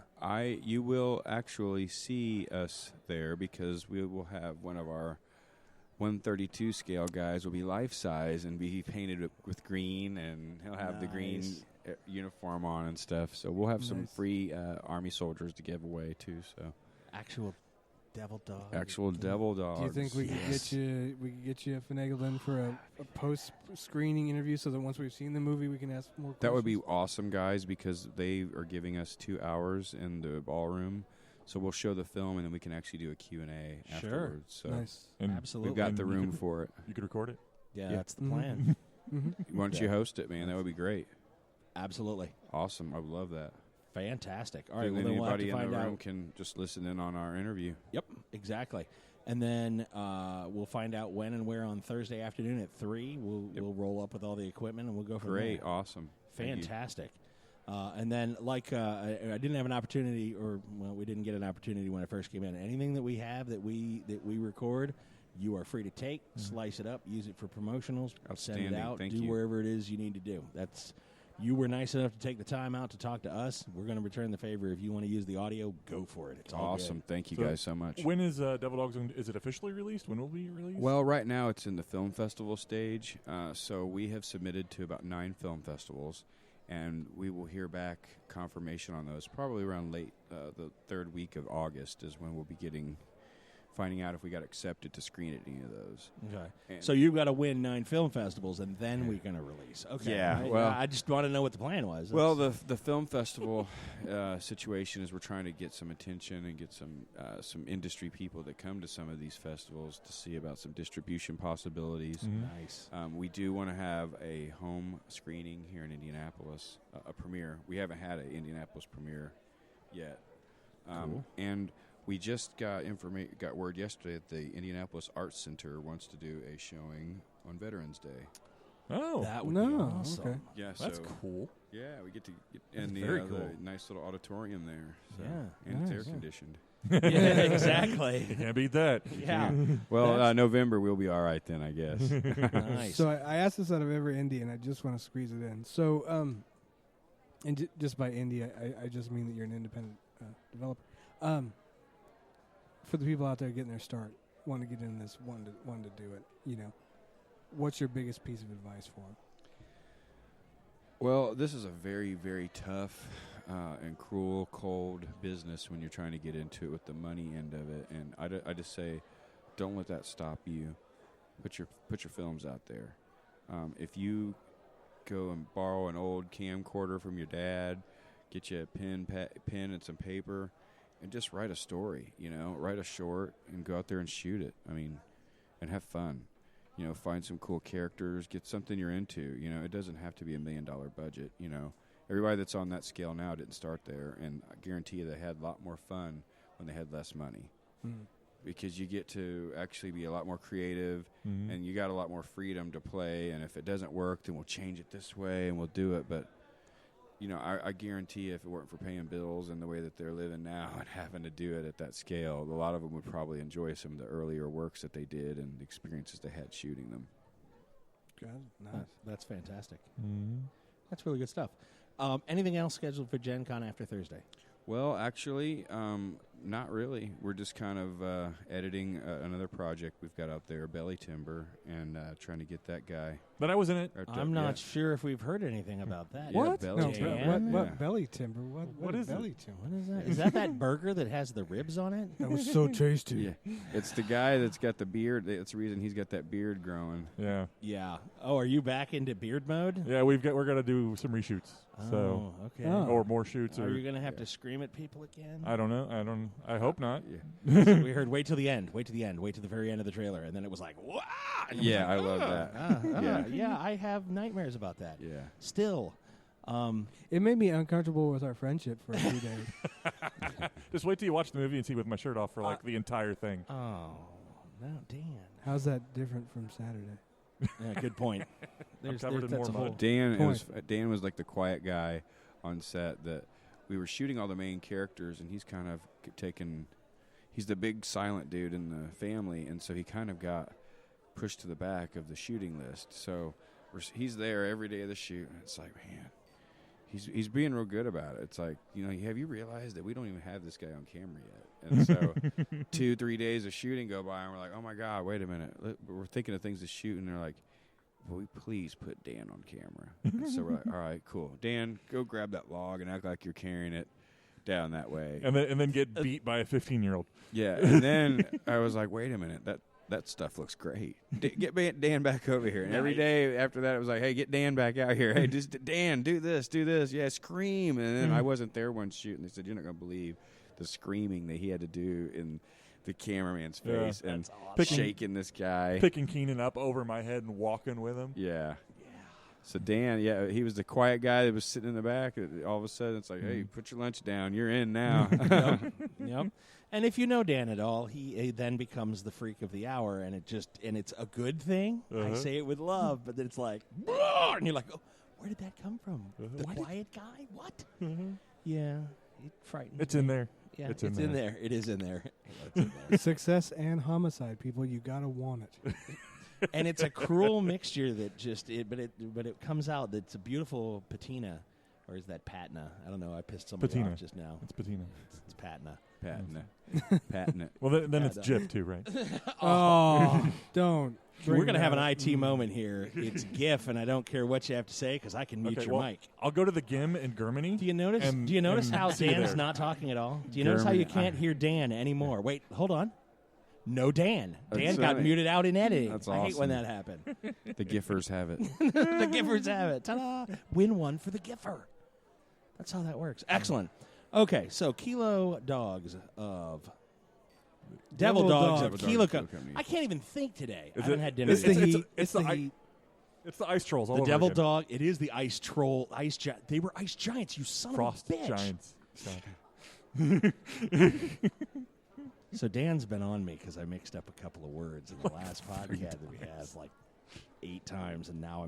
You will actually see us there because we will have one of our 132 scale guys will be life size and be painted with green, and he'll have the green Nice. uniform on and stuff. So we'll have some Nice. free Army soldiers to give away too. So Actual devil dog. actual Devil Dogs. Do you think we could get you finagled in for a post screening interview so that once we've seen the movie we can ask more questions? That would be awesome, guys, because they are giving us 2 hours in the ballroom. So we'll show the film, and then we can actually do a Q&A Sure. afterwards. So nice. And Absolutely. we've got And the you room could- for it. You could record it. Yeah, Yeah. that's the Mhm. plan. Mm-hmm. Why don't you host it, man? That would be great. Absolutely. Awesome. I would love that. Fantastic. All right, And well, then then we'll have anybody to in find the out. room can just listen in on our interview. Yep, exactly. And then we'll find out when and where on Thursday afternoon at 3. We'll roll up with all the equipment, and we'll go from Great. there. Awesome. Thank you. Fantastic. And then, I didn't have an opportunity, we didn't get an opportunity when I first came in. Anything that we have that we record, you are free to take, slice it up, use it for promotionals, send it Outstanding. out, Thank do you. wherever it is you need to do. You were nice enough to take the time out to talk to us. We're going to return the favor. If you want to use the audio, go for it. It's all Awesome. Thank you So guys so much. When is Devil Dogs? Is it officially released? When will it be released? Well, right now it's in the film festival stage. So we have submitted to about 9 film festivals. and we will hear back confirmation on those probably around the third week of August is when we'll be finding out if we got accepted to screen at any of those. Okay. And So you've got to win 9 film festivals, and then we're going to release. Okay. Yeah, I just want to know what the plan was. well, the film festival situation is we're trying to get some attention and get some industry people that come to some of these festivals to see about some distribution possibilities. Nice. We do want to have a home screening here in Indianapolis, a premiere. We haven't had an Indianapolis premiere yet. Cool. And we just got word yesterday that the Indianapolis Arts Center wants to do a showing on Veterans Day. Oh, That would be awesome. okay. Yeah, that's so cool. yeah, we get to get That's in very the cool. nice little auditorium there. So, Yeah. and it's Nice, air yeah. conditioned. Yeah, exactly. You can't beat that. Yeah. Well, November we'll be all right then, I guess. Nice. So I asked this out of every indie, and I just want to squeeze it in. So, and just by indie, I just mean that you're an independent developer. For the people out there getting their start, want to get in this, want to do it, what's your biggest piece of advice for them? Well, this is a very, very tough and cruel, cold business when you're trying to get into it with the money end of it. And I just say, don't let that stop you. Put your films out there. If you go and borrow an old camcorder from your dad, get you a pen and some paper, and just write a story. Write a short and go out there and shoot it. I mean, and have fun. Find some cool characters, get something you're into. It doesn't have to be $1 million budget. Everybody that's on that scale now didn't start there, and I guarantee you they had a lot more fun when they had less money. Because you get to actually be a lot more creative, and you got a lot more freedom to play. And if it doesn't work, then we'll change it this way and we'll do it. But I guarantee you, if it weren't for paying bills and the way that they're living now and having to do it at that scale, a lot of them would probably enjoy some of the earlier works that they did and the experiences they had shooting them. Nice. That's fantastic. Mm-hmm. That's really good stuff. Anything else scheduled for Gen Con after Thursday? Well, actually, not really. We're just kind of editing another project we've got out there, Belly Timber, and trying to get that guy. But I was in it. I'm not sure if we've heard anything about that. Yeah, What? Belly No, Timber. what belly timber? What is it? belly timber? What is that? Is that burger that has the ribs on it? That was so tasty. Yeah, it's the guy that's got the beard. That's the reason he's got that beard growing. Yeah. Yeah. Oh, are you back into beard mode? Yeah, we're gonna do some reshoots. So okay. Oh. or more shoots Are or you going to have to scream at people again? I don't know. I hope not. Yeah, We heard wait till the end, wait to the end, wait to the very end of the trailer, and then it was like, wow! And I'm yeah, like, I love that. Yeah. yeah, I have nightmares about that. Yeah. Still. It made me uncomfortable with our friendship for a few days. Just wait till you watch the movie and see with my shirt off for like the entire thing. Oh, no, Dan. How's that different from Saturday? Yeah, good point. covered in that's more a whole- mud. Dan was like the quiet guy on set that we were shooting all the main characters, and he's kind of he's the big silent dude in the family, and so he kind of got pushed to the back of the shooting list. So he's there every day of the shoot, and it's like, man, he's being real good about it. It's like, have you realized that we don't even have this guy on camera yet? And so 2-3 days of shooting go by, and we're like, oh my God, wait a minute. We're thinking of things to shoot, and they're like, will we please put Dan on camera? So we're like, all right, cool. Dan, go grab that log and act like you're carrying it down that way. And then get beat by a 15-year-old. Yeah, and then I was like, wait a minute, that stuff looks great. Get Dan back over here. And every day after that, it was like, hey, get Dan back out here. Hey, just Dan, do this. Yeah, scream. And then I wasn't there one shoot, and they said, you're not going to believe the screaming that he had to do in the cameraman's face and That's awesome. shaking this guy. Picking Keenan up over my head and walking with him. Yeah. So Dan, he was the quiet guy that was sitting in the back. All of a sudden, it's like, hey, put your lunch down. You're in now. Yep. And if you know Dan at all, he then becomes the freak of the hour, and it's a good thing. I Uh-huh. say it with love, but then it's like, "Roar!" And you're like, oh, where did that come from? The quiet guy? What? Yeah, it frightens It's me. in there. Yeah, It's it's in in there. there. It is in there. It's in there. Success and homicide, people. You gotta want it. And it's a cruel mixture that but it comes out. It's a beautiful patina, or is that patina? I don't know. I pissed somebody Patina. off just now. It's patina. It's patina. Patting it. Well, then it's Yeah, Jif too, right? Oh, don't. We're going to have an IT moment here. It's GIF, and I don't care what you have to say because I can mute your mic. I'll go to the GIM in Germany. Do you notice how Dan's not talking at all? Do you notice how you can't hear Dan anymore? Wait, hold on. No Dan. Dan got muted out in editing. That's I hate awesome. when that happened. The Giffers have it. The Giffers have it. Ta-da! Win one for the Giffer. That's how that works. Excellent. Okay, so Kilo Dogs of... Devil Dogs of Kilo Company. I can't even think today. I haven't had dinner It's yet. the heat. It's the heat. It's the ice trolls all over Devil again. Dog. It is the ice troll. They were ice giants, you son Frost of a bitch. giants. So Dan's been on me because I mixed up a couple of words in the last podcast that we had like 8 times, and now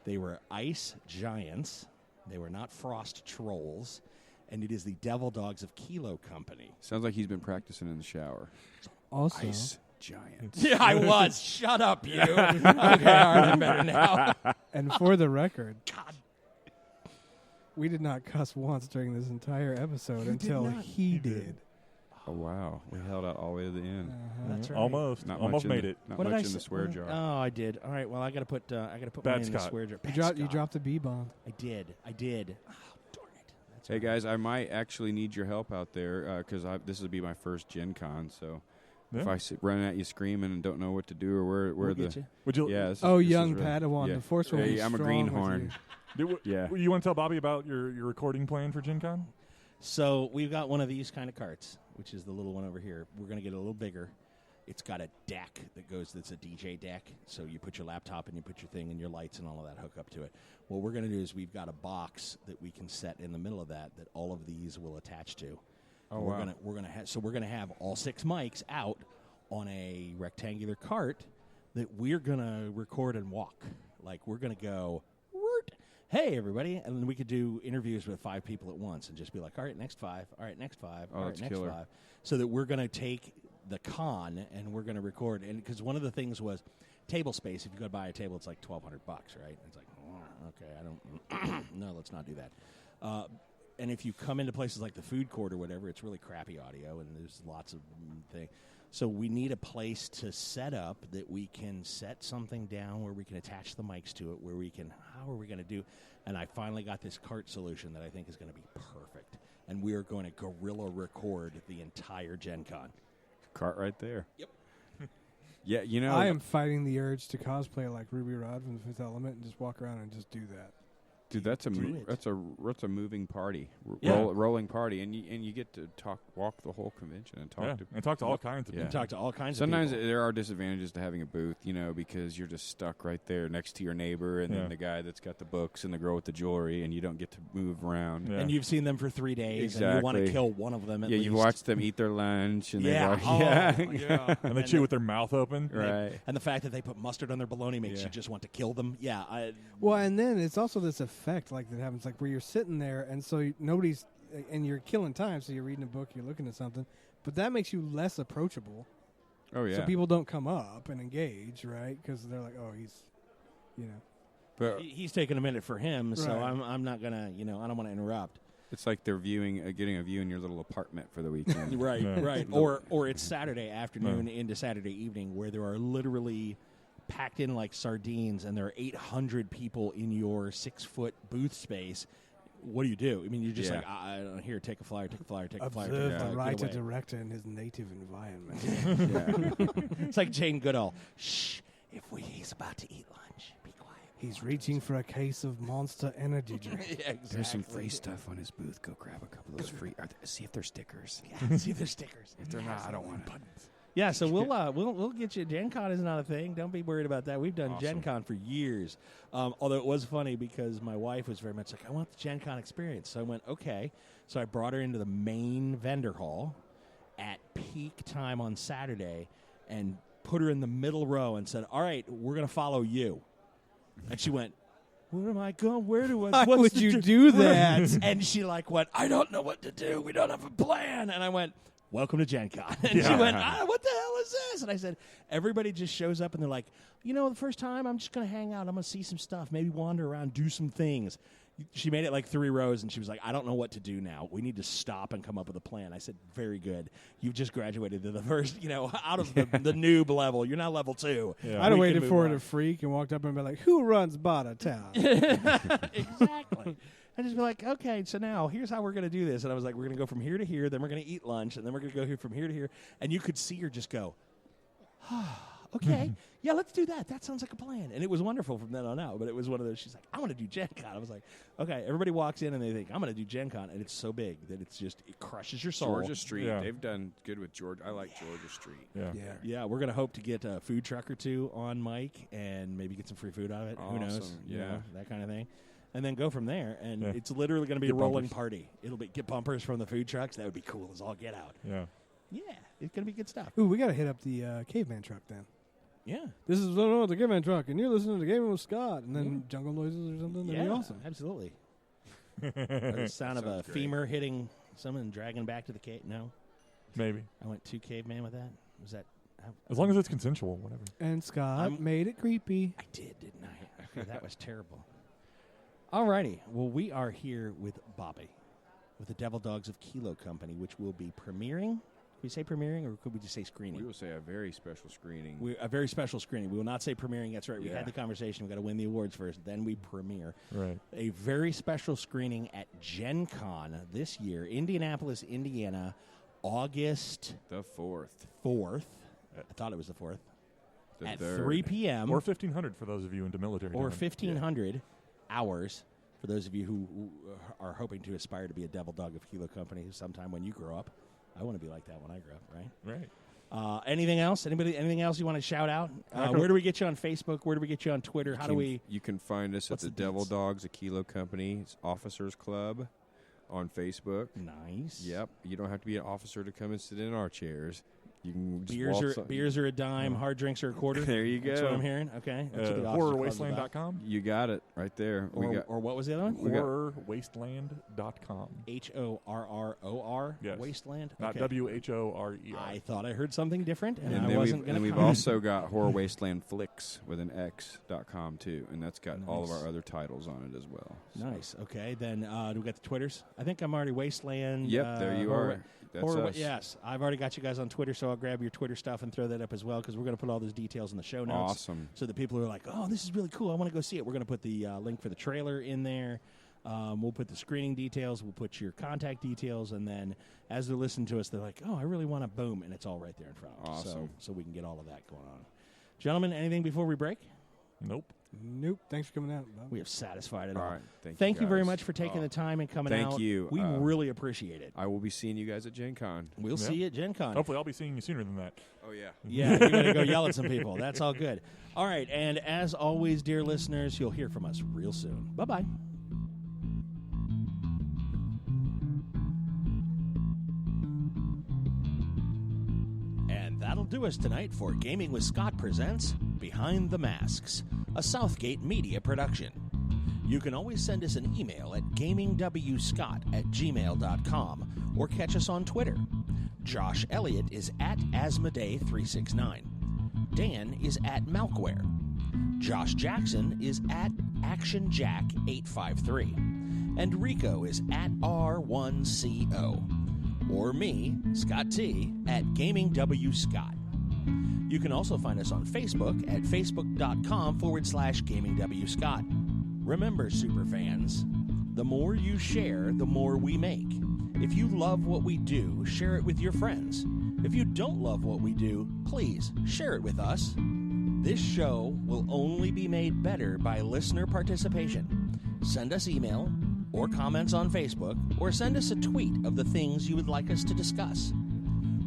they were ice giants. They were not frost trolls, and it is the Devil Dogs of Kilo Company. Sounds like he's been practicing in the shower. Also, Ice giants. Yeah, I was. Shut up, you. Okay, I'm better now. and for the record, God. we did not cuss once during this entire episode until he did. Oh, wow. We held out all the way to the end. That's right. Almost made it. Not What did much I in the say? swear jar. Oh, I did. All right. Well, I got to put Bad mine in the Scott. swear jar. You dropped the B bomb. I did. Oh, darn it. That's Hey, right. guys, I might actually need your help out there because this will be my first Gen Con. So if I run at you screaming and don't know what to do or where We'll the... get you. Would you? Yeah, this is Young really- Padawan, yeah. the Force will be I'm a strong with greenhorn. Yeah. You want to tell Bobby about your recording plan for Gen Con? So we've got one of these kind of carts, which is the little one over here. We're going to get a little bigger. It's got a deck that's a DJ deck. So you put your laptop and you put your thing and your lights and all of that hook up to it. What we're going to do is we've got a box that we can set in the middle of that all of these will attach to. Oh, we're wow. We're gonna have all 6 mics out on a rectangular cart that we're gonna record and walk. Like we're gonna go, hey everybody, and then we could do interviews with 5 people at once and just be like, all right, next 5, all right, next 5, Oh, all right, that's next killer. 5. So that we're gonna take the con and we're gonna record, and because one of the things was table space. If you go to buy a table, it's like $1,200, right? It's like, okay, I don't. No, let's not do that. And if you come into places like the food court or whatever, it's really crappy audio, and there's lots of things. So we need a place to set up that we can set something down where we can attach the mics to it, where we can, how are we going to do? And I finally got this cart solution that I think is going to be perfect. And we are going to guerrilla record the entire Gen Con. Cart right there. Yep. Yeah, you know. I am fighting the urge to cosplay like Ruby Rod from The Fifth Element and just walk around and just do that. Dude, that's a Do it. moving party, Yeah. rolling party, and you get to walk the whole convention and talk to all kinds of Yeah. You can talk to all kinds Sometimes of people. there are disadvantages to having a booth, because you're just stuck right there next to your neighbor, and then the guy that's got the books and the girl with the jewelry, and you don't get to move around. Yeah. And you've seen them for 3 days, and you want to Exactly. kill one of them at Yeah, least. you watch them eat their lunch, and Yeah. they Oh, yeah. And they chew with their mouth open. right. And the fact that they put mustard on their bologna makes you just want to kill them. Yeah. Well, and then it's also this effect like that happens, like where you're sitting there and so nobody's, and you're killing time, so you're reading a book, you're looking at something, but that makes you less approachable. Oh yeah. So people don't come up and engage, right? Because they're like, oh, he's, but He's taking a minute for him, so Right. I'm not going to, I don't want to interrupt. it's like they're getting a view in your little apartment for the weekend. Right, Yeah. right. Or it's Saturday afternoon into Saturday evening where there are literally packed in like sardines and there are 800 people in your 6-foot booth space. What do you do? I mean, you're just Yeah. like, I don't here, take a flyer, take a flyer, take a flyer. observe take a the flyer, writer get away. director in his native environment. Yeah. It's like Jane Goodall. Shh, he's about to eat lunch. Be quiet. He's reaching for a case of Monster Energy drink. Yeah, exactly. There's some free stuff on his booth. Go grab a couple of those free. See if they're stickers. Yeah, see if there's stickers. If they're not, I don't want it. Yeah, so we'll get you. Gen Con is not a thing. Don't be worried about that. We've done Gen Con for years. Although it was funny because my wife was very much like, I want the Gen Con experience. So I went, okay. So I brought her into the main vendor hall at peak time on Saturday and put her in the middle row and said, all right, we're going to follow you. And she went, where am I going? Where do I? Why what's would the you do that? And she went, I don't know what to do. We don't have a plan. And I went, welcome to Gen Con. And she went, what the hell is this? And I said, everybody just shows up and they're like, the first time I'm just going to hang out. I'm going to see some stuff, maybe wander around, do some things. She made it like 3 rows, and she was like, I don't know what to do now. We need to stop and come up with a plan. I said, very good. You've just graduated to the first, out of the noob level. You're now level 2. Yeah. I'd have waited for her to freak and walked up and be like, who runs Bada Town? Exactly. I'd just be like, okay, so now here's how we're going to do this. And I was like, we're going to go from here to here, then we're going to eat lunch, and then we're going to go from here to here. And you could see her just go, okay, yeah, let's do that. That sounds like a plan. And it was wonderful from then on out. But it was one of those, she's like, I want to do Gen Con. I was like, okay, everybody walks in and they think, I'm going to do Gen Con. And it's so big that it crushes your soul. Georgia Street. Yeah. They've done good with Georgia. I like Georgia Street. Yeah, we're going to hope to get a food truck or 2 on mic and maybe get some free food out of it. Awesome. Who knows? That kind of thing. And then go from there. And it's literally going to be a rolling party. It'll be get bumpers from the food trucks. That would be cool as all get out. Yeah. Yeah, it's going to be good stuff. Ooh, we got to hit up the caveman truck then. Yeah. This is the caveman truck, and you're listening to Gaming with Scott, and then jungle noises or something. That'd be awesome. Absolutely. The sound of a femur hitting someone and dragging back to the cave. No? Maybe. I went too caveman with that. Was that? As long as it's consensual, whatever. And Scott made it creepy. I did, didn't I? Okay, that was terrible. All righty. Well, we are here with Bobby, with the Devil Dogs of Kilo Company, which will be premiering. Could we say premiering, or could we just say screening? We will say a very special screening. A very special screening. We will not say premiering. That's right. We had the conversation. We've got to win the awards first. Then we premiere. Right. A very special screening at Gen Con this year, Indianapolis, Indiana, August the 4th. I thought it was the 4th. At 3rd. 3 p.m. Or 1,500 for those of you into military. Or 1,500 hours for those of you who are hoping to aspire to be a Devil Dog of Kilo Company sometime when you grow up. I want to be like that when I grow up, right? Right. Anything else? Anything else you want to shout out? Where do we get you on Facebook? Where do we get you on Twitter? You can find us at the Devil Dogs, a Kilo Company Officers Club on Facebook. Nice. Yep. You don't have to be an officer to come and sit in our chairs. You can just beers are a dime, hard drinks are a quarter. There you go. That's what I'm hearing. Okay. HorrorWasteland.com. You got it right there. Or what was the other one? HorrorWasteland.com. HORROR? Yes. Wasteland? Not WHORER. I thought I heard something different, and I then wasn't going to we've also got Horror Wasteland Flicks with an X.com too, and that's got all of our other titles on it as well. So. Nice. Okay. Then do we got the Twitters? I think I'm already Wasteland. Yep, there you are. That's us. Yes, I've already got you guys on Twitter, so I'll grab your Twitter stuff and throw that up as well, because we're going to put all those details in the show notes. Awesome. So the people who are like, oh, this is really cool, I want to go see it, we're going to put the link for the trailer in there. We'll put the screening details. We'll put your contact details, and then as they're listening to us, they're like, oh, I really want to boom, and it's all right there in front of them. Awesome. So we can get all of that going on. Gentlemen, anything before we break? Nope. Thanks for coming out, Bob. We have satisfied it all. All right. Thank you very much for taking the time and coming out. Thank you. We really appreciate it. I will be seeing you guys at Gen Con. We'll see you at Gen Con. Hopefully I'll be seeing you sooner than that. Oh, yeah. Yeah, you're going to go yell at some people. That's all good. All right, and as always, dear listeners, you'll hear from us real soon. Bye-bye. And that'll do us tonight for Gaming with Scott presents Behind the Masks, a Southgate Media production. You can always send us an email at gamingwscott@gmail.com or catch us on Twitter. Josh Elliott is at Asmodee369. Dan is at Malkware. Josh Jackson is at ActionJack853. And Rico is at R1CO. Or me, Scott T, at GamingWScott. You can also find us on Facebook at facebook.com/GamingWScott. Remember, superfans, the more you share, the more we make. If you love what we do, share it with your friends. If you don't love what we do, please share it with us. This show will only be made better by listener participation. Send us email or comments on Facebook, or send us a tweet of the things you would like us to discuss.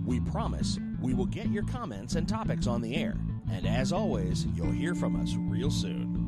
We promise we will get your comments and topics on the air. And as always, you'll hear from us real soon.